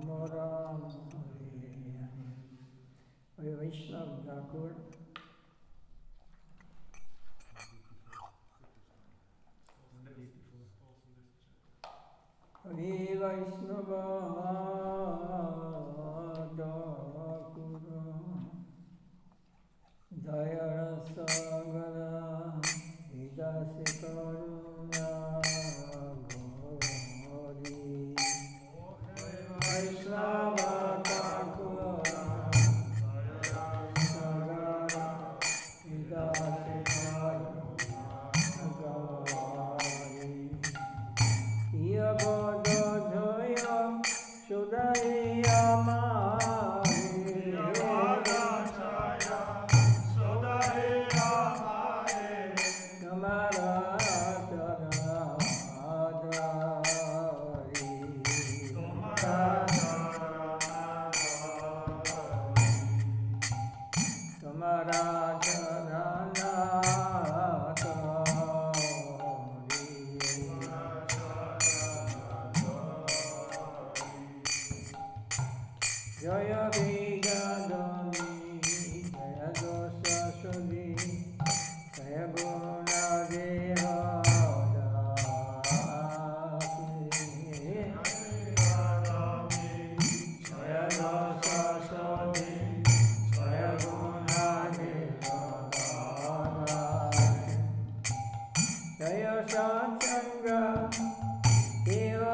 Rama Rama Hare Hare. Hare Vaishnava Thakur. Hare Vaishnava Thakur. Jaya Rasa Gala Hidase Karuna Gauri. Vaishnava Thakur. Jaya Rasa Gala Hidase Karuna Gauri. Iya Bodo Jaya Sudaya Mari. Jaya Vigadami, Jaya Dosa Sudi, Jaya Guna Deha Jaya Dosa Sudi, Jaya Guna Deha Jaya Satsanga, Deva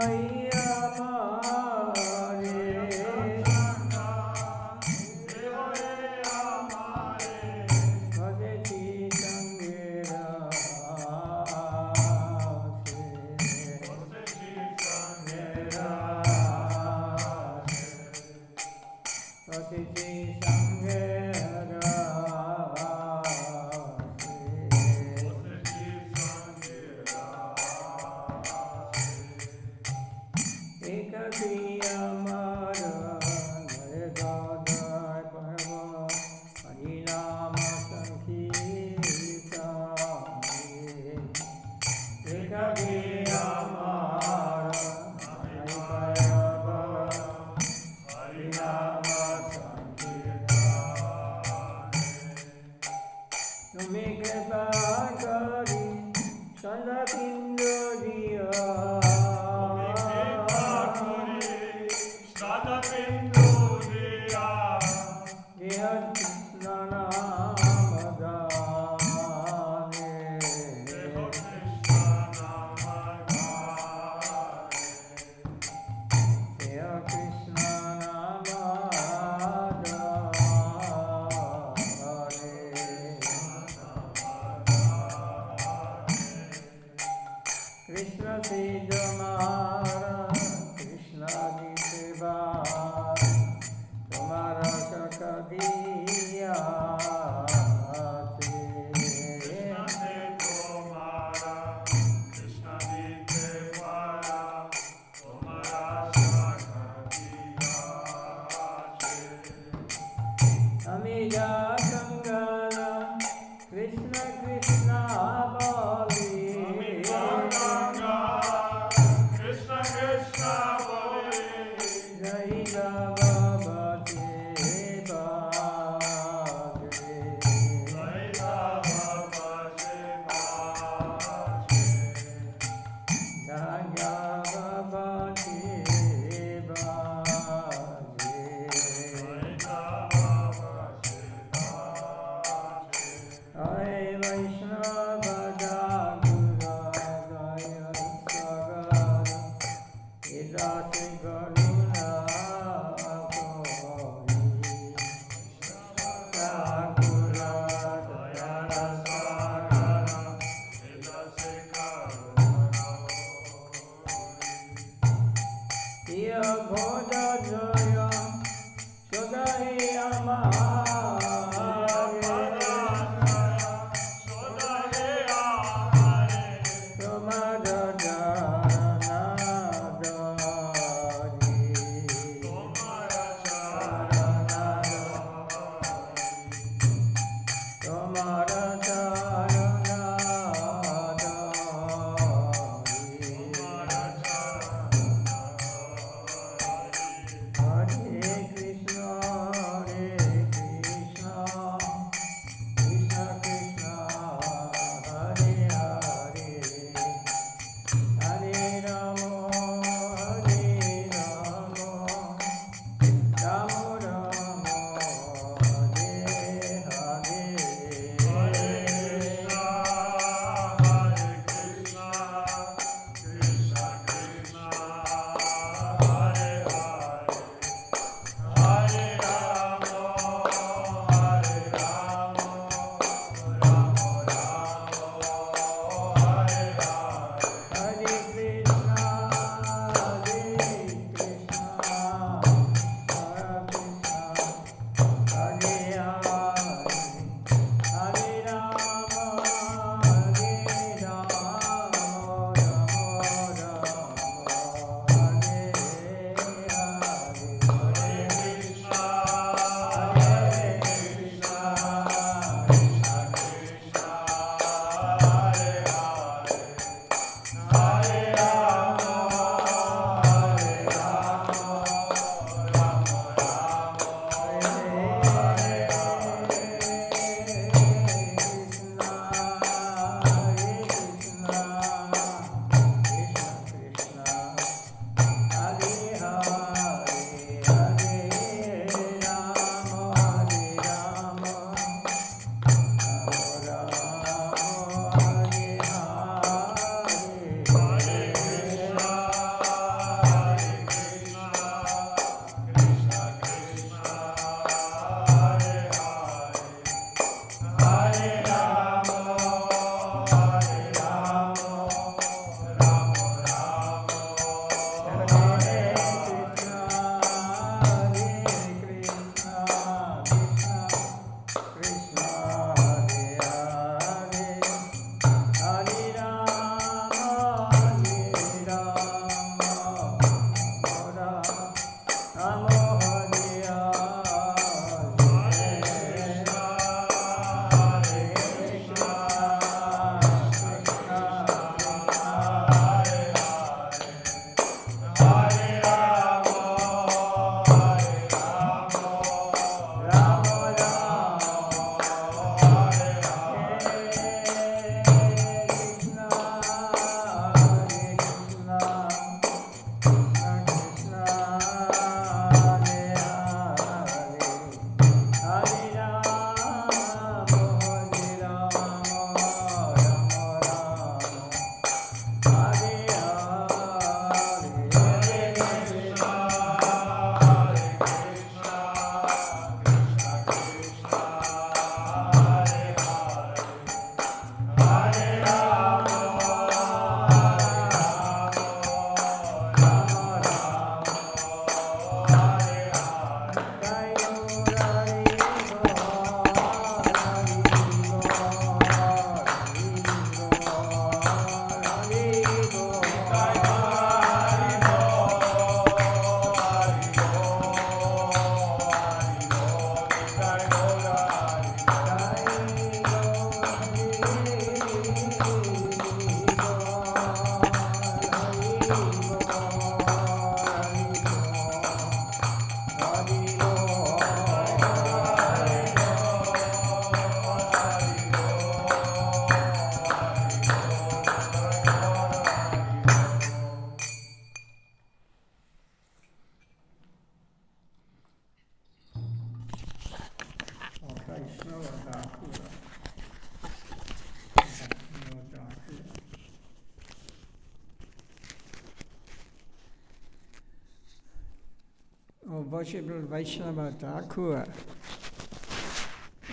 worshipful Vaishnava Thakur,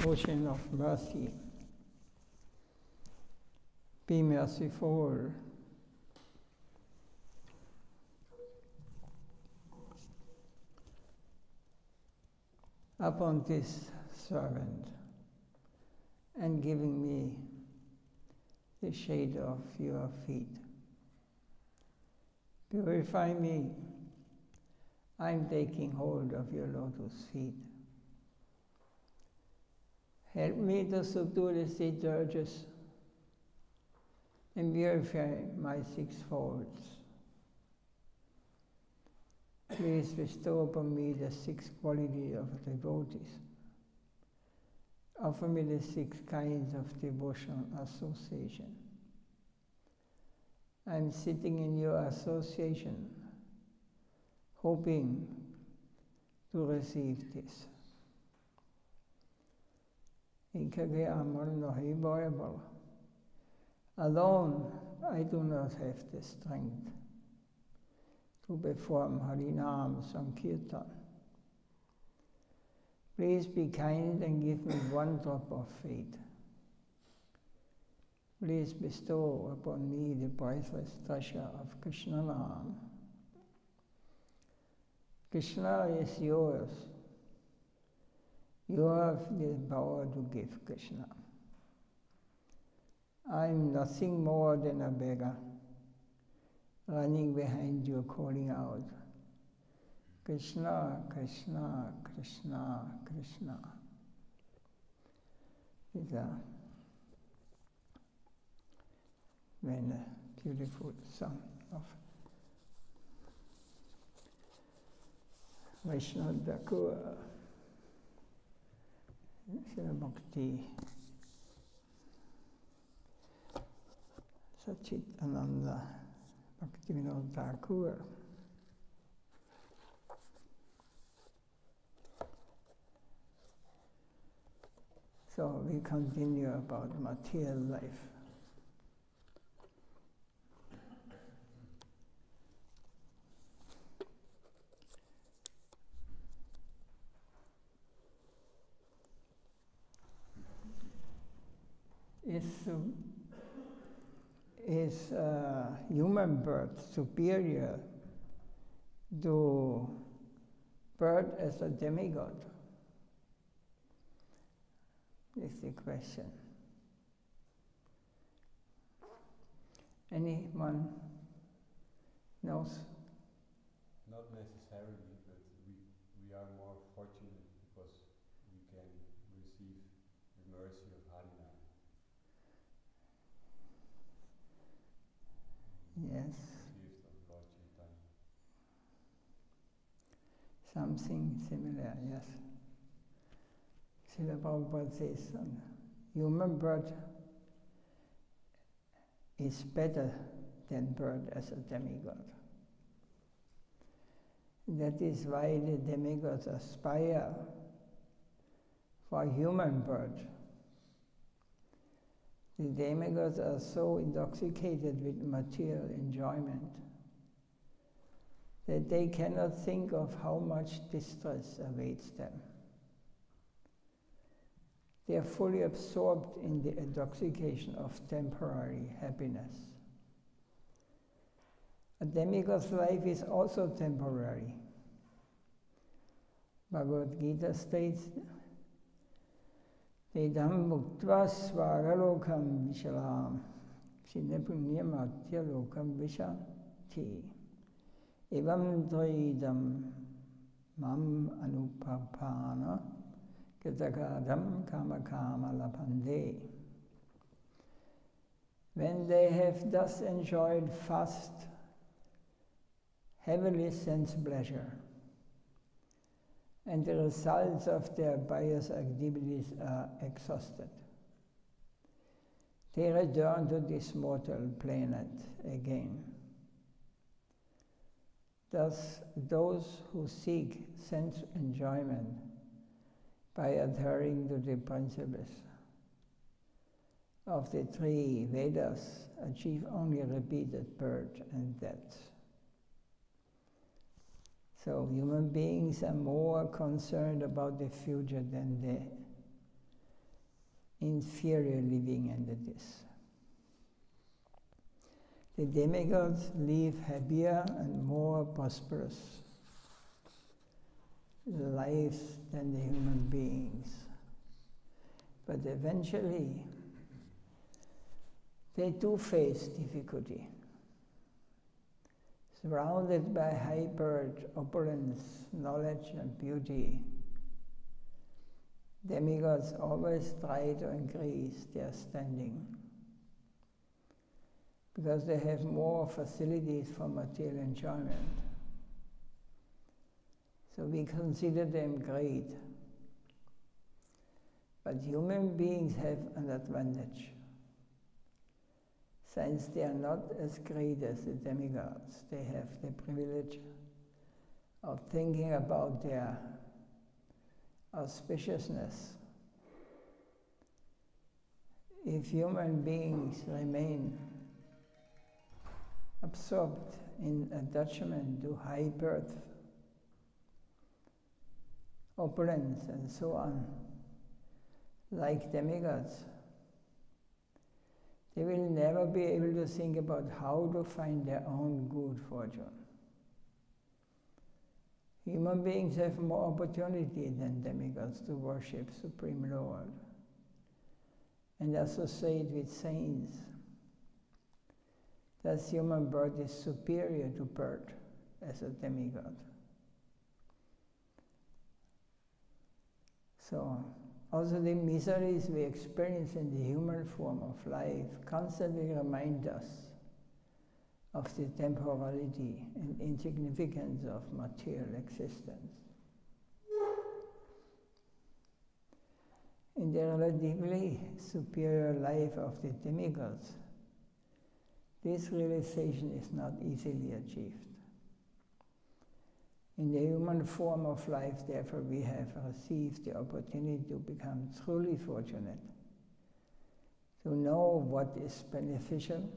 Ocean of Mercy, be merciful. Upon this servant, and giving me the shade of your feet. Purify me. I'm taking hold of your lotus feet. Help me to subdue the six urges and purify my six folds. Please bestow upon me the six qualities of devotees. Offer me the six kinds of devotional association. I'm sitting in your association, hoping to receive this. Alone, I do not have the strength to perform Harinam Sankirtan. Please be kind and give me one drop of faith. Please bestow upon me the priceless treasure of Krishna Nam. Krishna is yours. You have the power to give Krishna. I'm nothing more than a beggar, running behind you, calling out, Krishna, Krishna, Krishna, Krishna. It's a very beautiful song of Vaishnava Thakur, Srila Bhakti Sachit Ananda Bhaktivinoda Thakur. So we continue about material life. Is human birth superior to birth as a demigod? Is the question. Anyone knows? Not necessarily, but we are more fortunate because we can receive the mercy of Harina. Yes. The gift of Lord Chaitanya. Something similar, yes. Srila Prabhupada says, human birth is better than birth as a demigod. That is why the demigods aspire for human birth. The demigods are so intoxicated with material enjoyment that they cannot think of how much distress awaits them. They are fully absorbed in the intoxication of temporary happiness. A demigod's life is also temporary. Bhagavad Gita states, Vedam muktva swagalokam vishalam sinepunyam atyalokam vishanti evam dvaidam mam anupapana Kitagadam kama kama lapande. When they have thus enjoyed fast, heavenly sense pleasure, and the results of their pious activities are exhausted, they return to this mortal planet again. Thus, those who seek sense enjoyment by adhering to the principles of the three Vedas achieve only repeated birth and death. So human beings are more concerned about the future than the inferior living entities. The demigods live happier and more prosperous lives than the human beings. But eventually, they do face difficulty. Surrounded by high-birth, opulence, knowledge and beauty, demigods always try to increase their standing because they have more facilities for material enjoyment. So we consider them great. But human beings have an advantage. Since they are not as great as the demigods, they have the privilege of thinking about their auspiciousness. If human beings remain absorbed in attachment to high birth, opulence, and so on, like demigods, they will never be able to think about how to find their own good fortune. Human beings have more opportunity than demigods to worship Supreme Lord and associate with saints. Thus human birth is superior to birth as a demigod. So, also the miseries we experience in the human form of life constantly remind us of the temporality and insignificance of material existence. In the relatively superior life of the demigods, this realization is not easily achieved. In the human form of life, therefore, we have received the opportunity to become truly fortunate, to know what is beneficial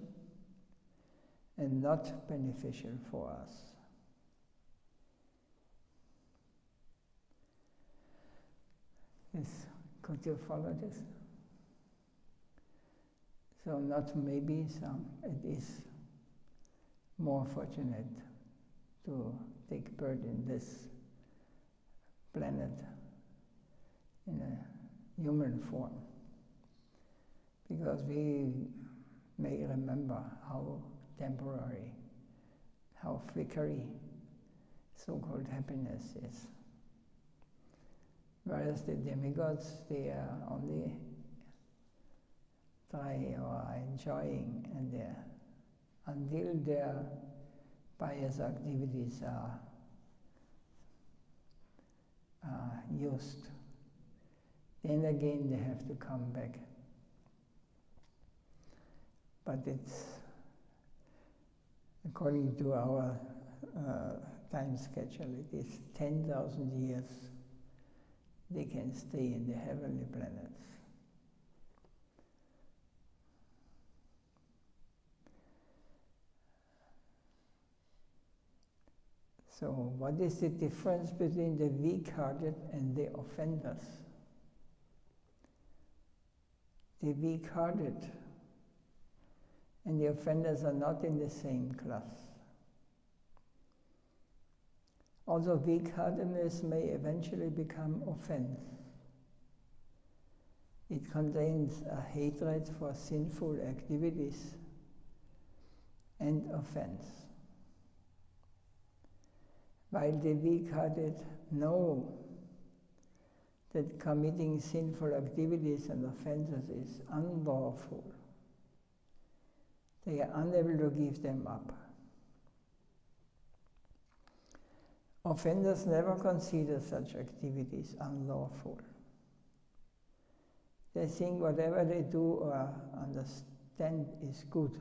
and not beneficial for us. Yes, could you follow this? So not maybe some, it is more fortunate to take birth in this planet in a human form, because we may remember how temporary, how flickery so-called happiness is. Whereas the demigods, they are only try or are enjoying, and until their pious activities are used, then again they have to come back. But it's according to our time schedule, it is 10,000 years they can stay in the heavenly planets. So what is the difference between the weak-hearted and the offenders? The weak-hearted and the offenders are not in the same class. Also, weak-heartedness may eventually become offense. It contains a hatred for sinful activities and offense. While the weak-hearted know that committing sinful activities and offenses is unlawful, they are unable to give them up. Offenders never consider such activities unlawful. They think whatever they do or understand is good,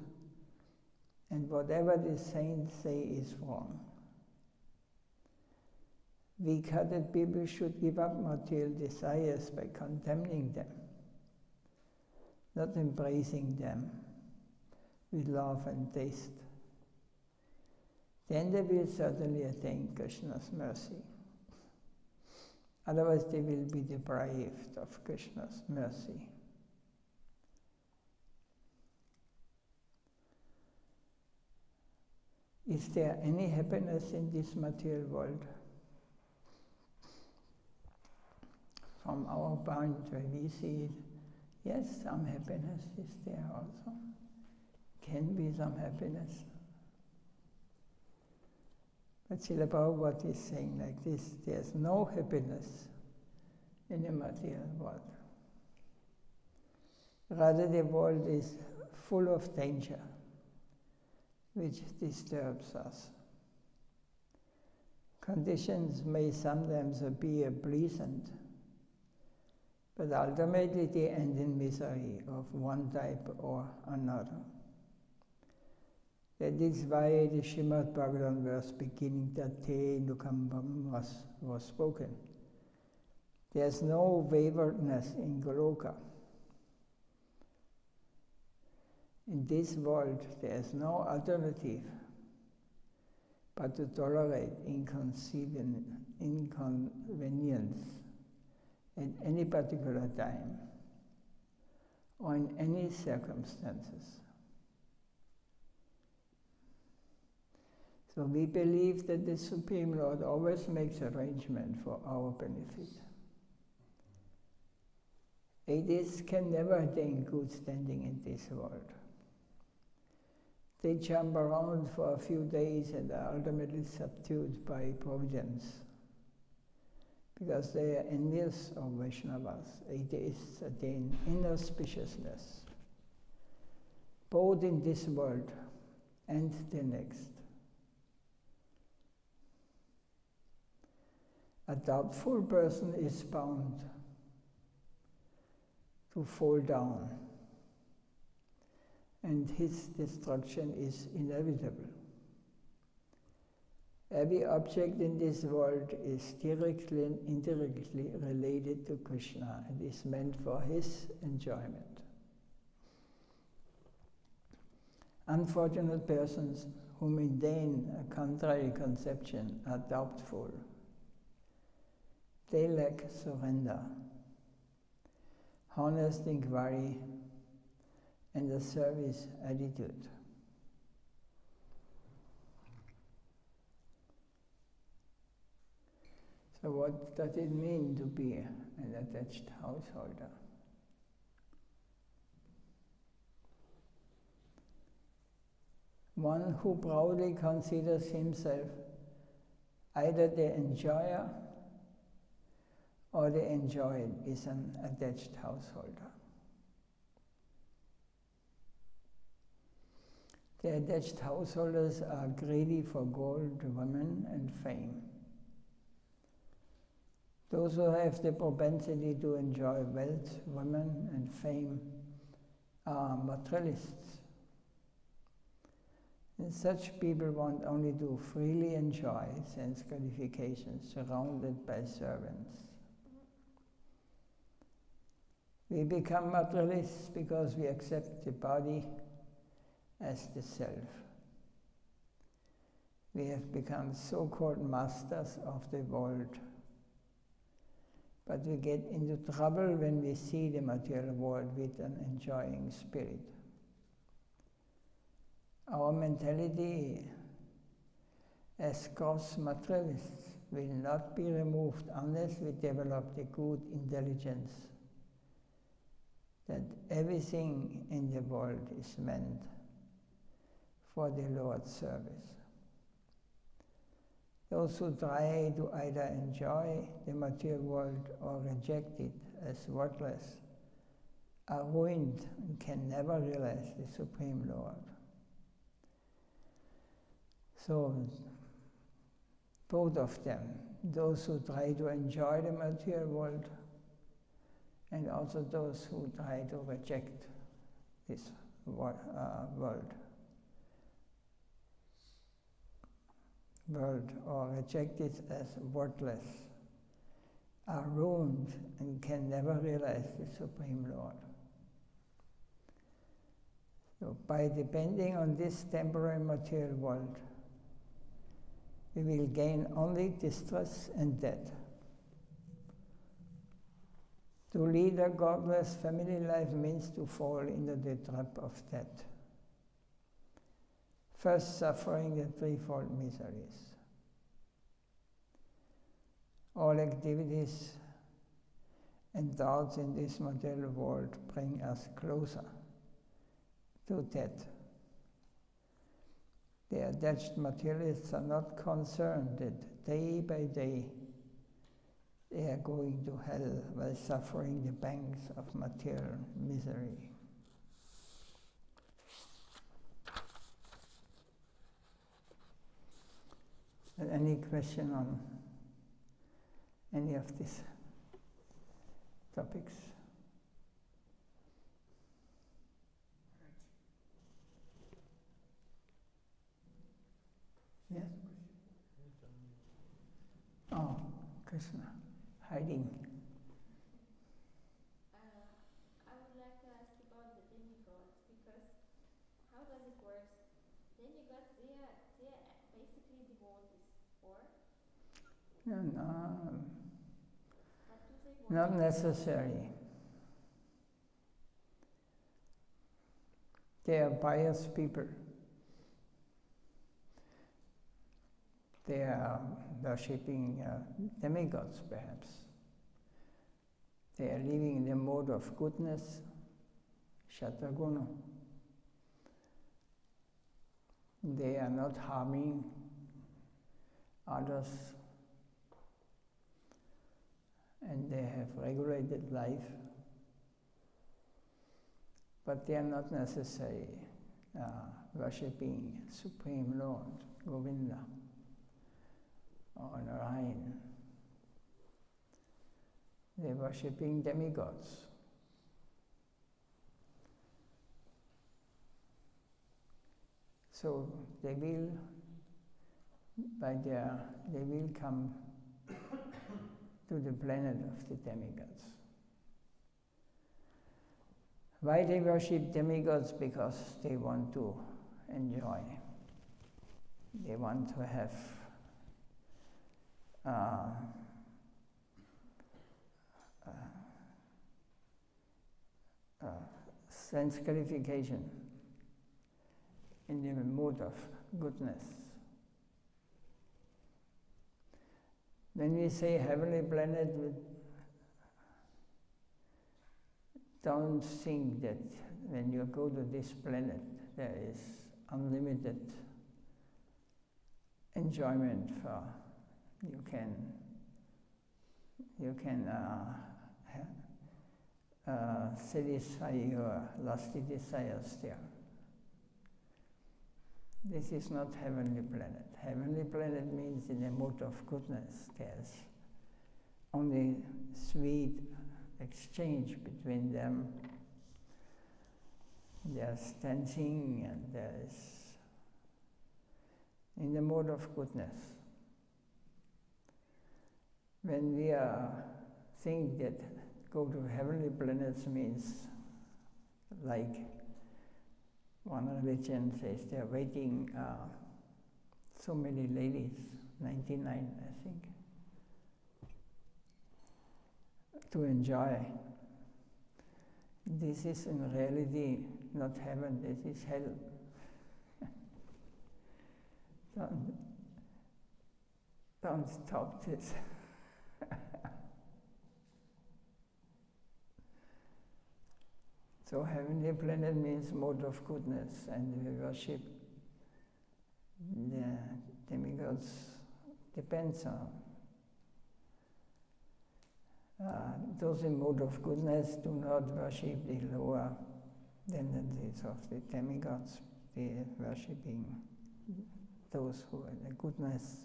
and whatever the saints say is wrong. Weak-hearted people should give up material desires by condemning them, not embracing them with love and taste. The then they will certainly attain Krishna's mercy. Otherwise they will be deprived of Krishna's mercy. Is there any happiness in this material world? From our point where we see it, yes, some happiness is there also. Can be some happiness. But Srila Prabhupada is saying like this, there's no happiness in the material world. Rather, the world is full of danger, which disturbs us. Conditions may sometimes appear pleasant, but ultimately they end in misery of one type or another. That is why the Srimad Bhagavatam verse beginning that Te Nukambam was spoken. There's no waywardness in Goloka. In this world, there is no alternative but to tolerate inconvenience at any particular time or in any circumstances. So we believe that the Supreme Lord always makes arrangement for our benefit. Atheists can never attain good standing in this world. They jump around for a few days and are ultimately subdued by providence, because they are envious of Vaishnavas. Atheists attain inauspiciousness, both in this world and the next. A doubtful person is bound to fall down, and his destruction is inevitable. Every object in this world is directly and indirectly related to Krishna and is meant for his enjoyment. Unfortunate persons who maintain a contrary conception are doubtful. They lack surrender, honest inquiry, and a service attitude. So what does it mean to be an attached householder? One who proudly considers himself either the enjoyer or the enjoyed is an attached householder. The attached householders are greedy for gold, women, and fame. Those who have the propensity to enjoy wealth, women, and fame are materialists. And such people want only to freely enjoy sense gratification surrounded by servants. We become materialists because we accept the body as the self. We have become so-called masters of the world. But we get into trouble when we see the material world with an enjoying spirit. Our mentality as gross materialists will not be removed unless we develop the good intelligence that everything in the world is meant for the Lord's service. Those who try to either enjoy the material world or reject it as worthless are ruined and can never realize the Supreme Lord. So, both of them, those who try to enjoy the material world and also those who try to reject this world or reject it as worthless, are ruined and can never realize the Supreme Lord. So by depending on this temporary material world, we will gain only distress and death. To lead a godless family life means to fall into the trap of death. First, suffering the threefold miseries. All activities and thoughts in this material world bring us closer to death. The attached materialists are not concerned that day by day they are going to hell while suffering the pangs of material misery. Any question on any of these topics? Yes? Oh, Krishna, hiding. I would like to ask about the demigods, because how does it work? Demigods, they are basically devotees, or? No, But do they want not necessary. They are pious people. They are worshipping demigods, perhaps. They are living in the mode of goodness, Shataguna. They are not harming others, and they have regulated life, but they are not necessarily worshipping Supreme Lord, Govinda, or Narayan. They are worshipping demigods. So they will come to the planet of the demigods. Why they worship demigods? Because they want to enjoy. They want to have sense gratification in the mood of goodness. When we say heavenly planet, we don't think that when you go to this planet there is unlimited enjoyment for you can satisfy your lusty desires there. This is not heavenly planet. Heavenly planet means in a mode of goodness. There's only sweet exchange between them. There's dancing and there's in the mode of goodness. When we think that go to heavenly planets means like one religion says they're waiting so many ladies, 99 I think, to enjoy. This is in reality not heaven, this is hell. Don't stop this. So heavenly planet means mode of goodness, and we worship the demigods. Depends on those in mode of goodness do not worship the lower tendencies of the demigods. They are worshipping those who are the goodness.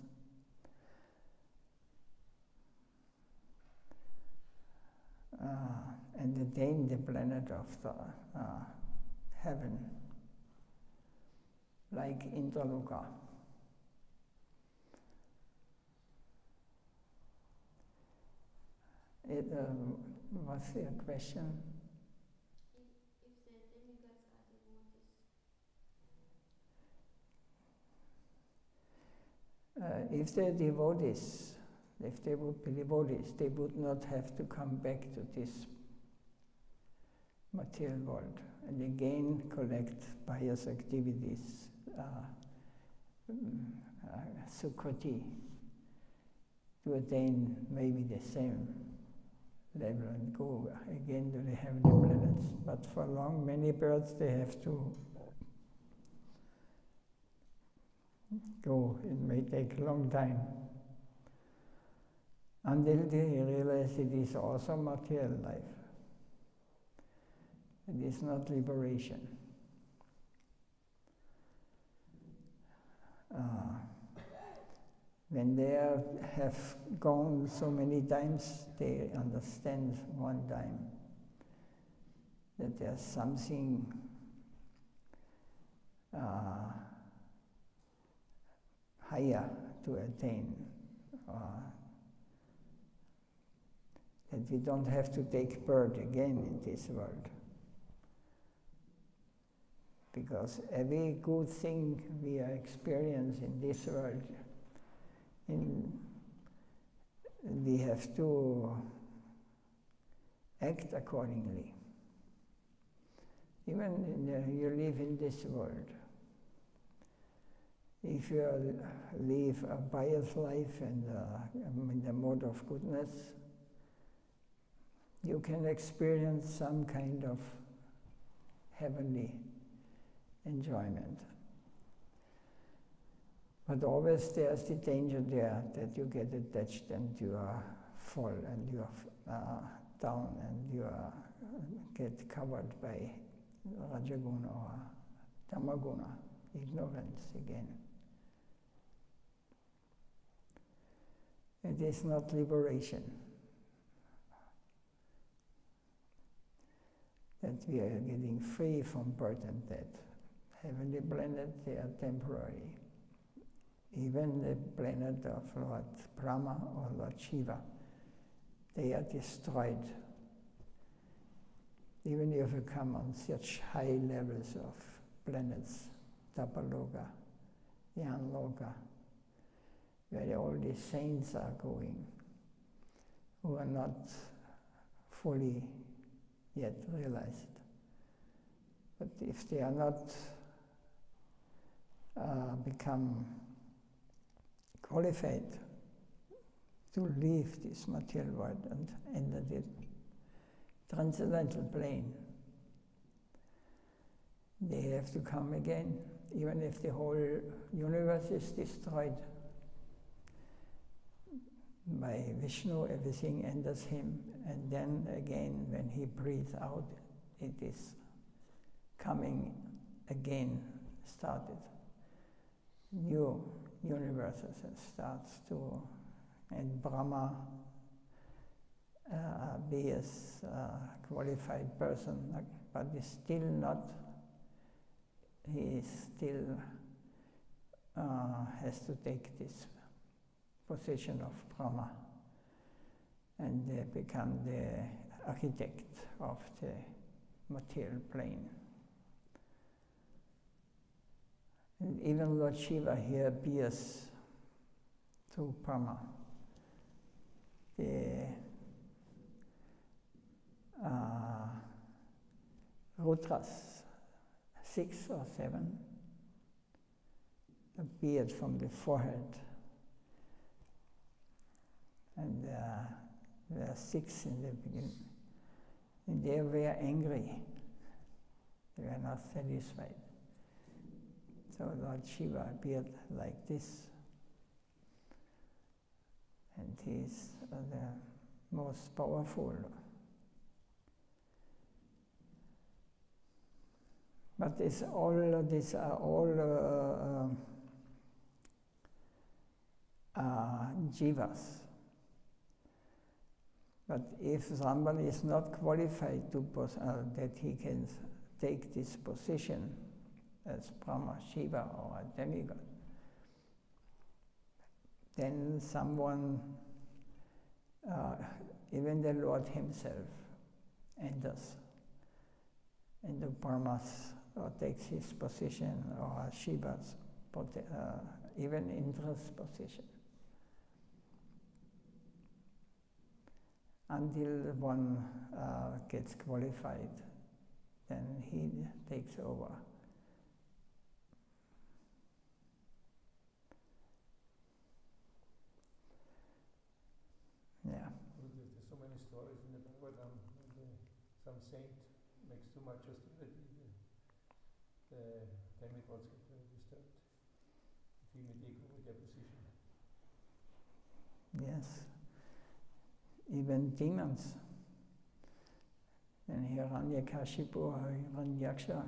And attain the planet of the heaven, like Indraloka. What's your question? if the demigods are devotees? If they're devotees, if they would be devotees, they would not have to come back to this material world and again collect pious activities, sukriti, to attain maybe the same level and go again to the heavenly planets. But for long, many birds, they have to go. It may take a long time until they realize it is also material life. It is not liberation. When they have gone so many times, they understand one time that there's something higher to attain, that we don't have to take birth again in this world. Because every good thing we experience in this world, we have to act accordingly. Even you live in this world. If you live a pious life and in the mode of goodness, you can experience some kind of heavenly enjoyment. But always there's the danger there that you get attached and you are fall and you are down and you get covered by Rajaguna or Tamaguna, ignorance again. It is not liberation. That we are getting free from birth and death. Heavenly planets, they are temporary. Even the planet of Lord Brahma or Lord Shiva, they are destroyed. Even if you come on such high levels of planets, Tapaloka, Yanloka, where all the saints are going, who are not fully yet realized. But if they are not become qualified to leave this material world and enter the transcendental plane, they have to come again, even if the whole universe is destroyed. By Vishnu, everything enters him, and then again, when he breathes out, it is coming again, started. New universes starts to, and Brahma be as a qualified person, but is still not, he still has to take this position of Brahma and become the architect of the material plane. And even Lord Shiva here appears to Brahma. The Rudras, 6 or 7, appeared from the forehead. And there are 6 in the beginning. And they were angry. They were not satisfied. So Lord Shiva appeared like this. And he is the most powerful. But these are all jivas. But if somebody is not qualified to that he can take this position as Brahma, Shiva, or a demigod, then someone, even the Lord himself, enters into Brahma's, or takes his position, or Shiva's even interest position. Until one gets qualified, then he takes over. Yeah. There's so many stories in the Bhagavatam. Some saint makes too much austerity, the demigods get very disturbed. Feel it equal with their position. Yes. Even demons. And Hiranyakashipu, Hiranyaksha,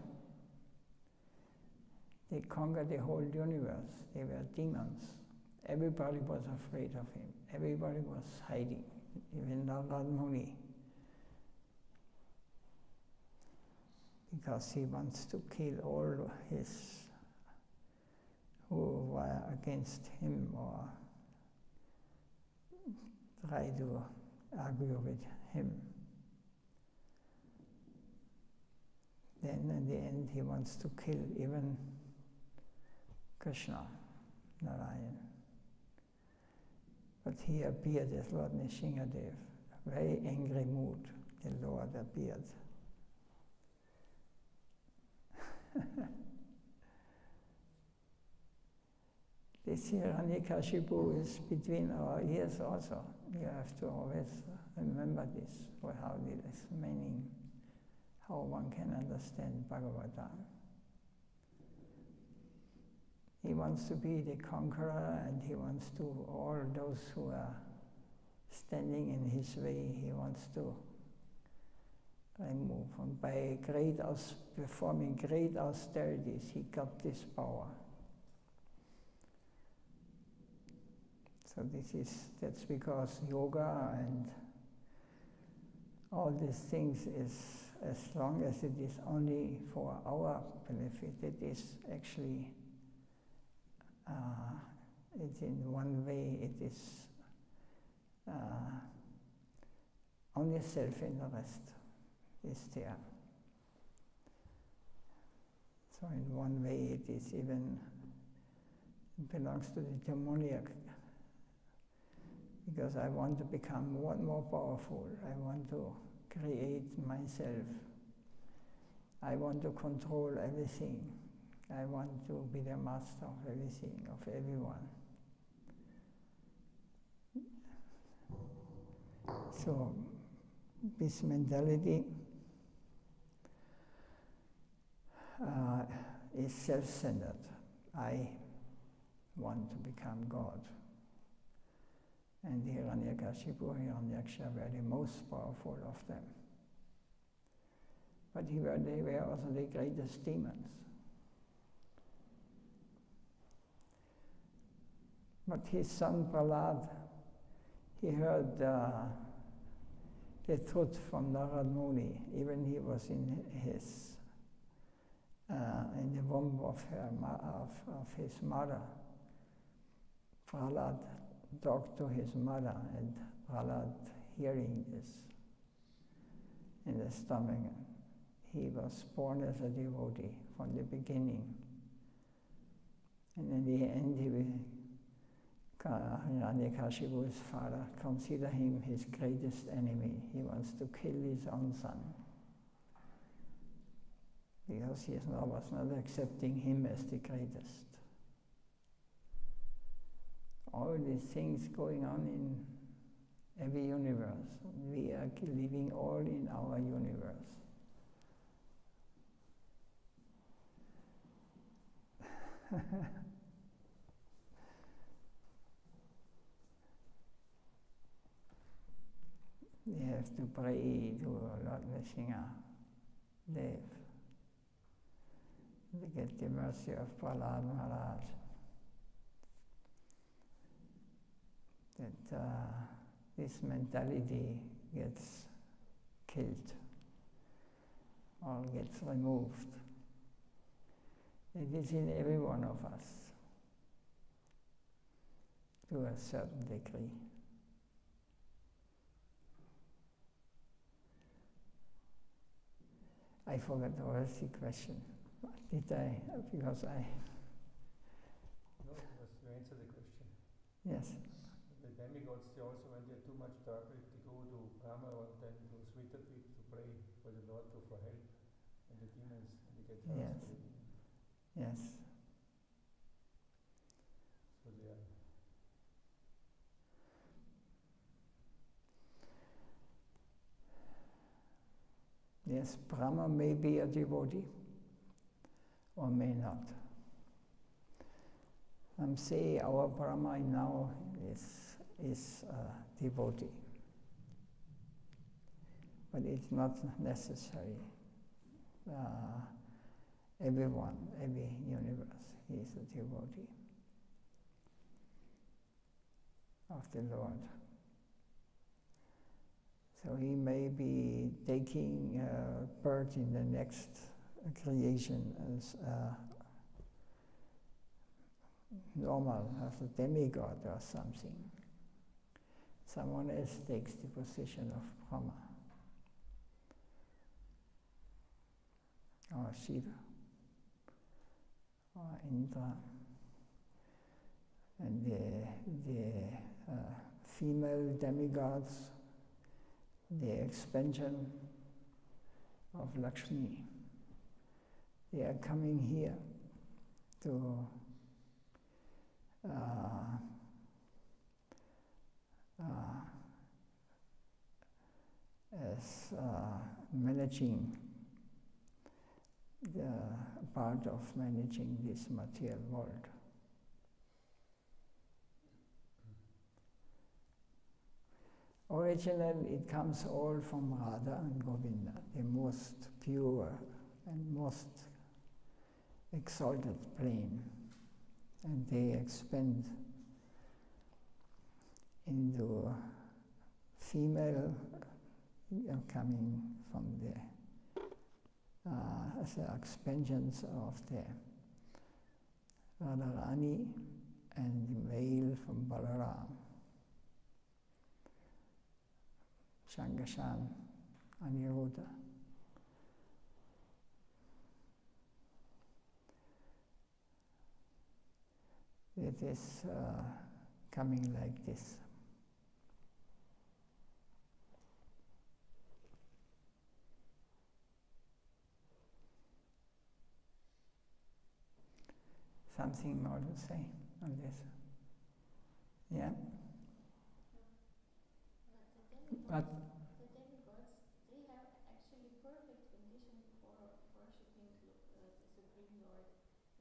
they conquered the whole universe. They were demons. Everybody was afraid of him. Everybody was hiding, even Narad Muni. Because he wants to kill all his who were against him or try to argue with him. Then in the end he wants to kill even Krishna, Narayan. But he appeared as Lord Nrsingadev, a very angry mood, the Lord appeared. This Hiranyakashipu is between our ears also. You have to always remember this, or how this meaning, how one can understand Bhagavatam. He wants to be the conqueror, and he wants to, all those who are standing in his way, he wants to remove. And by performing great austerities, he got this power. So that's because yoga and all these things is, as long as it is only for our benefit, it is actually, it's in one way, it is only self-interest is there. So in one way it is even, it belongs to the demoniac. Because I want to become more powerful. I want to create myself. I want to control everything. I want to be the master of everything, of everyone. So this mentality is self-centered. I want to become God. And Hiranyakashipu and Hiranyaksha were the most powerful of them. But they were also the greatest demons. But his son Prahlad, he heard the truth from Narad Muni. Even he was in the womb of his mother. Prahlad talked to his mother, and Prahlad, hearing this in the stomach, he was born as a devotee from the beginning. And in the end, Hiranyakashipu's father considered him his greatest enemy. He wants to kill his own son because he was not accepting him as the greatest. All these things going on in every universe. We are living all in our universe. We have to pray to Lord Nrsingadev to get the mercy of Prahlad Maharaj. That this mentality gets killed or gets removed. It is in every one of us to a certain degree. I forgot what was the question. Did I? Because I... No, it was Yes. The demigods, they also, when they're too much darker, they go to Brahma or then to Sweetapit to pray for the Lord for help. And the demons, and they get help Yes. for the demons. Yes. So they are. Yes, Brahma may be a devotee or may not. I'm saying our Brahma now is a devotee. But it's not necessary. Everyone, every universe is a devotee of the Lord. So he may be taking birth in the next creation as normal, as a demigod or something. Someone else takes the position of Brahma or Shiva or Indra. And the female demigods, the expansion of Lakshmi, they are coming here to as managing the part of managing this material world. Originally, it comes all from Radha and Govinda, the most pure and most exalted plane. And they expand into female coming from the as the expansions of the Radharani and the male from Balaram. Shangashan, Aniruddha. It is coming like this. Something more to say on this? Yeah? But the demigods, they have actually perfect conditions for worshipping the Supreme Lord,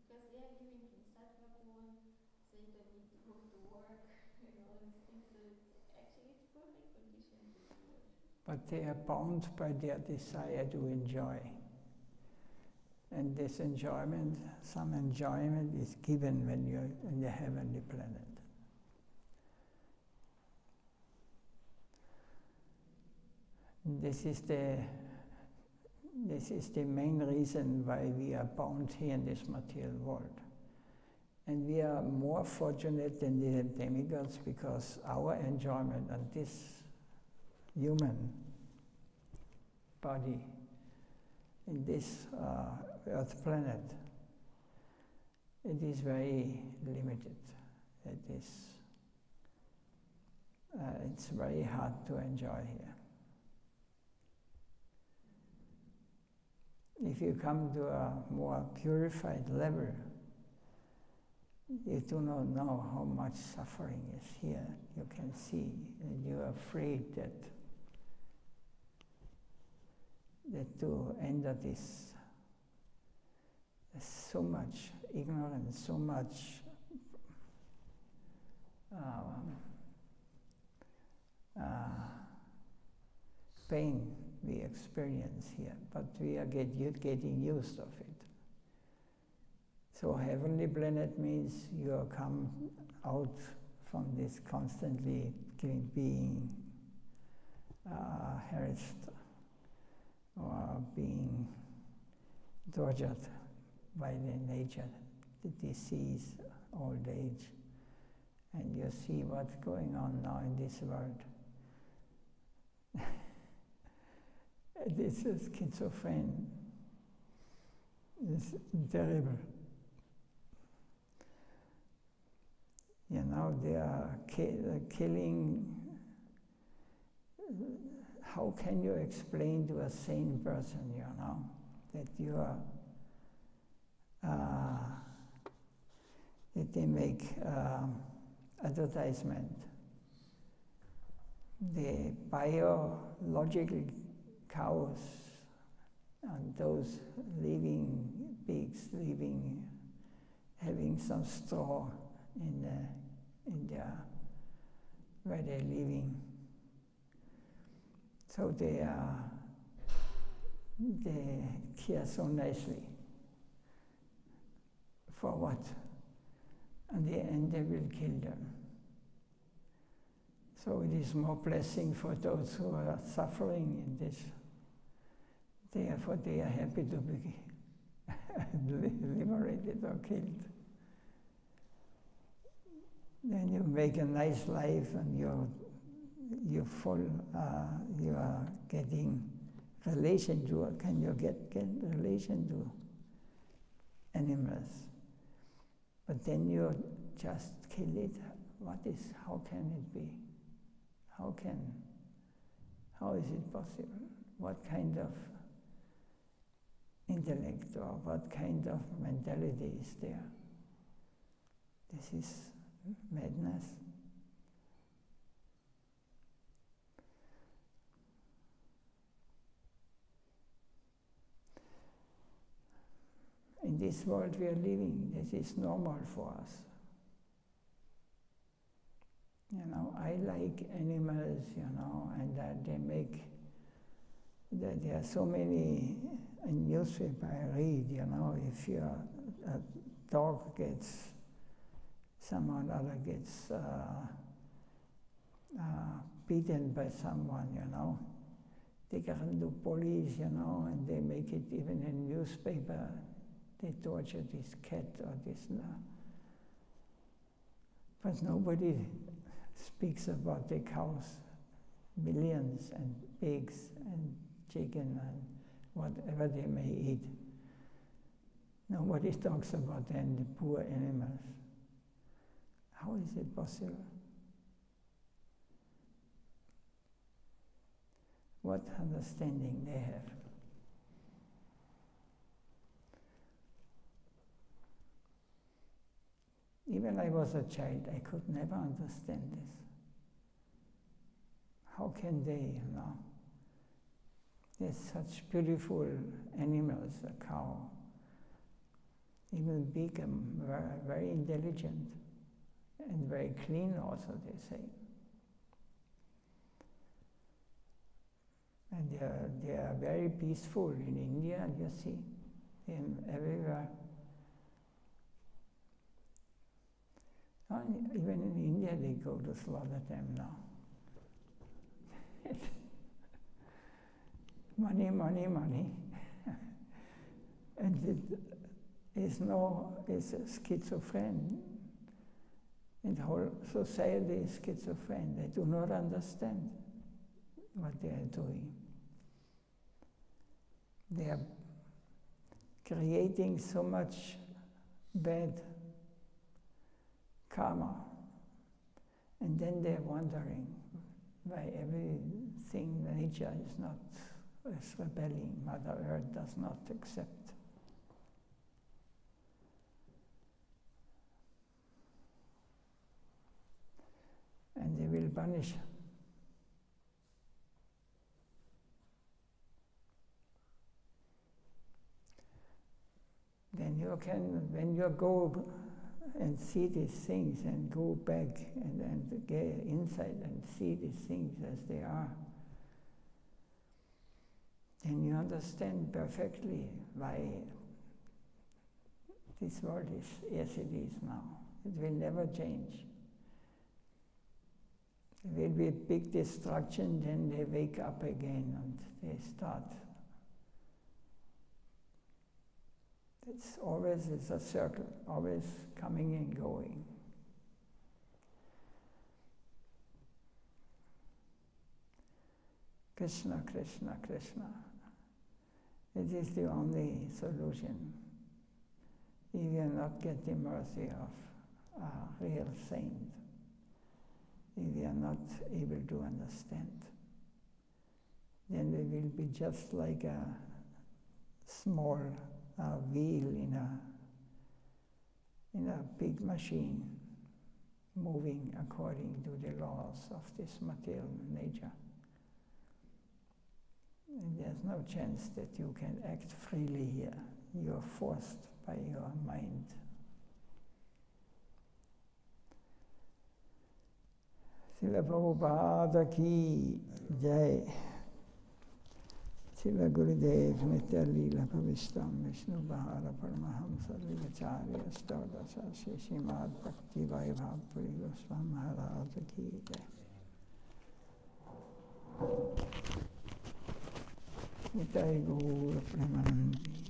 because they are living in sattva guna, so they don't need to go to work and all these things. So it's perfect condition to do worship. But they are bound by their desire to enjoy. And this enjoyment, some enjoyment is given when you're in the heavenly planet. This is the main reason why we are bound here in this material world. And we are more fortunate than the demigods because our enjoyment on this human body, in this Earth planet, it is very limited. It's very hard to enjoy here. If you come to a more purified level, you do not know how much suffering is here. You can see, and you are afraid that to enter this, there's so much ignorance, so much pain we experience here, but we are getting used of it. So heavenly planet means you come out from this constantly being harassed or being tortured by the nature, the disease, old age, and you see what's going on now in this world. This is schizophrenia. It's terrible. You know, they are killing. How can you explain to a sane person, you know, that you are, that they make advertisement? The biological cows and those living pigs having some straw in their where they're living. So they care so nicely. For what? In the end, they will kill them. So it is more blessing for those who are suffering in this. Therefore, they are happy to be liberated or killed. Then you make a nice life, and you are getting relation to. Can you get relation to animals? But then you just kill it. How can it be? How is it possible? What kind of intellect or what kind of mentality is there? This is madness. In this world we are living, this is normal for us. You know, I like animals, you know, and that there are so many in newspaper I read, you know, if a dog gets, someone other gets beaten by someone, you know, they get into police, you know, and they make it even in newspaper. They torture this cat or this, but nobody speaks about the cows, millions, and pigs, and chicken, and whatever they may eat. Nobody talks about them, the poor animals. How is it possible? What understanding they have? Even I was a child, I could never understand this. How can they, you know? There's such beautiful animals, a cow, even big and very, very intelligent, and very clean also, they say. And they are very peaceful in India, you see, everywhere. Even in India they go to slaughter them now. Money, money, money. And it is schizophrenic. And the whole society is schizophrenic. They do not understand what they are doing. They are creating so much bad karma, and then they're wondering why everything nature is not rebelling. Mother Earth does not accept. And they will punish. Then you can, when you go and see these things and go back and get inside and see these things as they are, then you understand perfectly why this world is as it is now. It will never change. There will be a big destruction, then they wake up again and they start. It's always a circle, always coming and going. Krishna, Krishna, Krishna. It is the only solution. We will not get the mercy of a real saint if we are not able to understand. Then we will be just like a small wheel in a big machine, moving according to the laws of this material nature. And there's no chance that you can act freely here. You are forced by your mind. Srila Prabhupada ki jai. Srila Gurudev Nitya Leela Pravistam Vishnu Bahara Paramahamsa Vivacharya Stodasa Shishimad Bhakti Vaibhav Puri Goswam Maharaj ki jai. Nitai Gaur Premanandi.